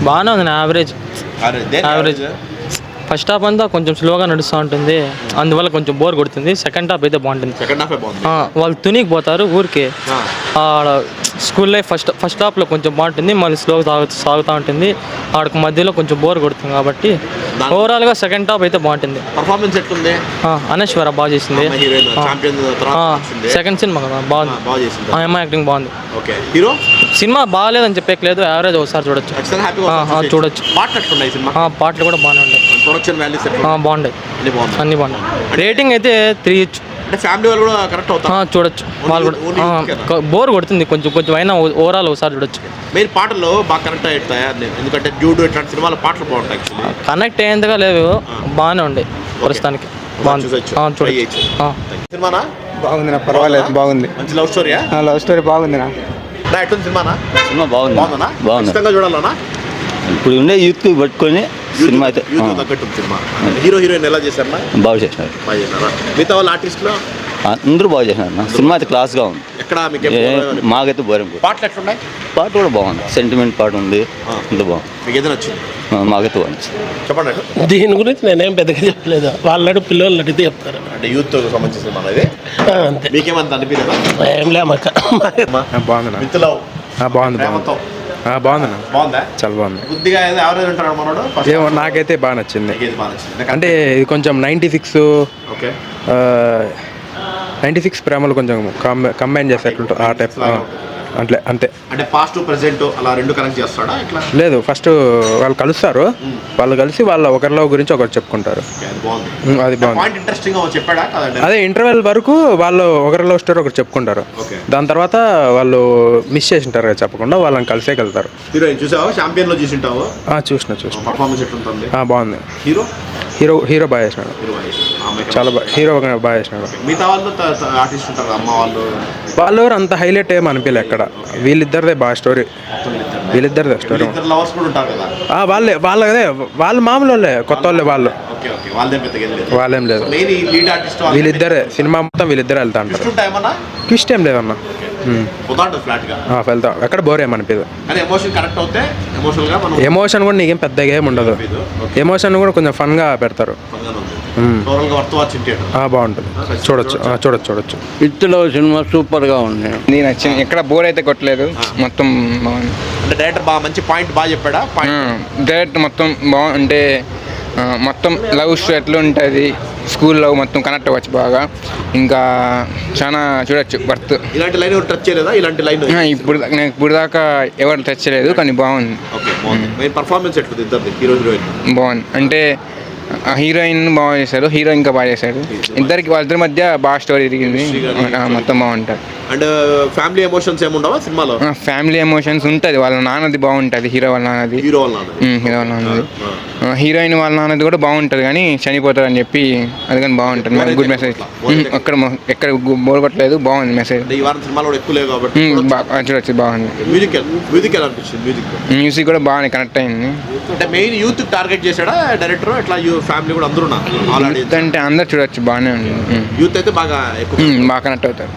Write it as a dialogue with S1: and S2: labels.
S1: బాగానే ఉంది. Average average. First half అంతా కొంచెం స్లోగా నడుస్తూ ఉంటుంది, అందువల్ల కొంచెం బోర్ కొడుతుంది. సెకండ్ హాఫ్ అయితే బాగుంటుంది. వాళ్ళు తునికి పోతారు ఊరికి. స్కూల్ లైఫ్ ఫస్ట్ హాఫ్లో కొంచెం బాగుంటుంది, మళ్ళీ స్లోగా సాగుతూ ఉంటుంది. ఆడకు మధ్యలో కొంచెం బోర్ కొడుతుంది కాబట్టి ఓవరాల్గా సెకండ్ హాఫ్ అయితే బాగుంటుంది.
S2: పర్ఫార్మెన్స్ ఎట్లుంది?
S1: అనశ్వర బాగా చేసింది. సెకండ్ సినిమా కదా బాగుంది. అమ్మాయి యాక్టింగ్ బాగుంది. సినిమా బాగాలేదని చెప్పలేదు, యావరేజ్ ఒకసారి చూడొచ్చు. చూడొచ్చు. పాటలు కూడా బాగానే ఉంటాయి. బాగుంటాయి, అన్ని బాగున్నాయి. రేటింగ్ అయితే 3 ఇచ్చు.
S2: ఫ్యామిలీ వాళ్ళు కూడా కరెక్ట్ అవుతారు, చూడొచ్చు.
S1: వాళ్ళు కూడా బోర్ కొడుతుంది కొంచెం కొంచెం అయినా ఓవరాల్ ఒకసారి చూడొచ్చు.
S2: మెయిన్ పాటలు బాగా కనెక్ట్ అవుతాయా? ఎందుకంటే డ్యూడ్ ఇట్లాంటి సినిమాల పాటలు బాగుంటాయి.
S1: కనెక్ట్ అయ్యేంతగా లేవు, బాగానే ఉండే ప్రస్తుతానికి. బాగుంది, చూడొచ్చు.
S2: సినిమానా
S3: బాగుంది, పర్వాలేదు, బాగుంది.
S2: మంచి లవ్ స్టోరీయా?
S3: లవ్ స్టోరీ బాగుంది.
S2: ఎట్లుంది సినిమానా?
S4: సినిమా బాగుంది, బాగుంది.
S2: ఇష్టంగా చూడాలనా?
S4: ఇప్పుడు ఉండే యూత్ పట్టుకొని సినిమా అయితే
S2: తగ్గట్టు సినిమా. హీరో హీరోయిన్ ఎలా చేశారన్నా?
S4: బాగా చేసినారు.
S2: మిగతా వాళ్ళ ఆర్టిస్టులు
S4: అందరూ బాగా చేసినారు. సినిమా అయితే క్లాస్గా ఉంది.
S2: ఎక్కడ
S4: మాకైతే బోరింగ్.
S2: పాటలు ఎట్లున్నాయి?
S4: పాట కూడా బాగుంది, సెంటిమెంట్ పాట ఉంది, అంత బాగుంది.
S2: మీకు ఏదైనా వచ్చింది?
S4: మాకైతే బాగుంది.
S2: చెప్పండి.
S5: దీని గురించి నేనేం పెద్దగా చెప్పలేదు, వాళ్ళడు పిల్లలు అడిగితే చెప్తారు.
S2: అంటే యూత్ సంబంధించిన సినిమా ఇది.
S5: అంతే.
S2: మీకేమంత అనిపించదా?
S5: ఏం లే
S3: బాగుంది.
S2: మిత్తులో
S3: బాగుంది, బాగుంది.
S2: బాగుందా?
S3: చాలా బాగుంది.
S2: కొద్దిగా యావరేజ్ ఉంటాడు మనోడు.
S3: ఏమో నాకైతే బాగా నచ్చింది. అంటే ఇది కొంచెం 96 ప్రేమలు కొంచెం కంబైన్ చేసేట్టు ఆ టైప్. అంతే.
S2: అంటే పాస్ట్ ప్రెసెంట్ అలా రెండు కనెక్ట్ చేస్తాడా ఇట్లా?
S3: లేదు, ఫస్ట్ వాళ్ళు కలుస్తారు, వాళ్ళు కలిసి వాళ్ళ ఒకరిలో గురించి ఒకరు చెప్పుకుంటారు. అది బాగుంది.
S2: ఇంట్రెస్టింగ్ చెప్పాడా?
S3: అదే ఇంటర్వెల్ వరకు వాళ్ళు ఒకరిలో స్టోరీ ఒకరు చెప్పుకుంటారు. దాని తర్వాత వాళ్ళు మిస్ చేసి ఉంటారు కదా, చెప్పకుండా వాళ్ళని కలిసే వెళ్తారు.
S2: హీరోయిన్ చూసావా? ఛాంపియన్ లో చూసింటావు?
S3: చూసిన.
S2: పర్ఫార్మెన్స్ ఎట్లుంటుంది?
S3: బాగుంది. హీరో బాగా చేసినాడు, చాలా హీరో బాగా చేసినాడు.
S2: మిగతా వాళ్ళు ఆర్టిస్ట్ ఉంటారు, అమ్మ
S3: వాళ్ళు అంత హైలైట్ ఏం అనిపించలే ఎక్కడ. వీళ్ళిద్దరిదే బాగా స్టోరీ, వీళ్ళిద్దరిదే స్టోరీ. వాళ్ళు మామూలు వాళ్ళే, కొత్త వాళ్ళే వాళ్ళు. వాళ్ళేం లేదు, వీళ్ళిద్దరే సినిమా మొత్తం వీళ్ళిద్దరే వెళ్తా ఉంటారు. ట్విస్ట్ ఏం లేదన్నా, వెళ్తాం. ఎక్కడ బోర్ ఏమనిపించదు. ఎమోషన్ కూడా నీకేం పెద్దగా ఏమి ఉండదు. ఎమోషన్ కూడా కొంచెం ఫన్గా పెడతారు. బాగుంటుంది, చూడొచ్చు.
S4: ఇత్తులో సినిమా సూపర్గా ఉంది.
S6: నేను నచ్చింది, ఎక్కడ బోర్ అయితే కొట్టలేదు, మొత్తం బాగుంది.
S2: అంటే డైరెక్టర్ బాగా మంచి పాయింట్ బాగా చెప్పాడా?
S6: డైరెక్ట్ మొత్తం బాగుంటే మొత్తం లవ్ స్టోరీ ఎట్లా ఉంటుంది, స్కూల్ లవ్ మొత్తం కనెక్ట్ అవ్వచ్చు బాగా. ఇంకా చాలా చూడొచ్చు వర్త్.
S2: ఇలాంటి లైన్ ఎవరు టచ్ చేయలేదా? ఇలాంటి లైన్
S6: ఇప్పుడు దాకా ఎవరు టచ్ చేయలేదు, కానీ బాగుంది.
S2: పర్ఫార్మెన్స్ ఎట్లుంది ఇద్దరిది, హీరో హీరోయిన్?
S6: బాగుంది. అంటే హీరోయిన్ బాగా చేశారు, హీరో ఇంకా బాగా చేశారు. వాళ్ళిద్దరి మధ్య బాగా స్టోరీ తిరిగింది, మొత్తం బాగుంటుంది.
S2: అండ్ ఫ్యామిలీ ఎమోషన్స్ ఏముండవా సినిమాలో?
S6: ఫ్యామిలీ ఎమోషన్స్ ఉంటుంది. వాళ్ళ నాన్నది బాగుంటుంది, హీరో వాళ్ళ నాన్నది. హీరోయిన్ వాళ్ళ నాన్నది కూడా బాగుంటుంది, కానీ చనిపోతారు అని చెప్పి అది కానీ బాగుంటుంది. Good message. ఎక్కడ బోర్ కొట్టలేదు, బాగుంది మెసేజ్. చూడొచ్చు, బాగుంది. మ్యూజిక్ కూడా బాగానే కనెక్ట్ అయింది.
S2: అంటే మెయిన్ యూత్ టార్గెట్ చేశాడా డైరెక్టర్? ఇట్లా ఫ్యామిలీ కూడా అందరూ
S6: అంటే అందరు చూడొచ్చు, బాగానే ఉంది.
S2: యూత్ అయితే బాగా
S6: కనెక్ట్ అవుతారు.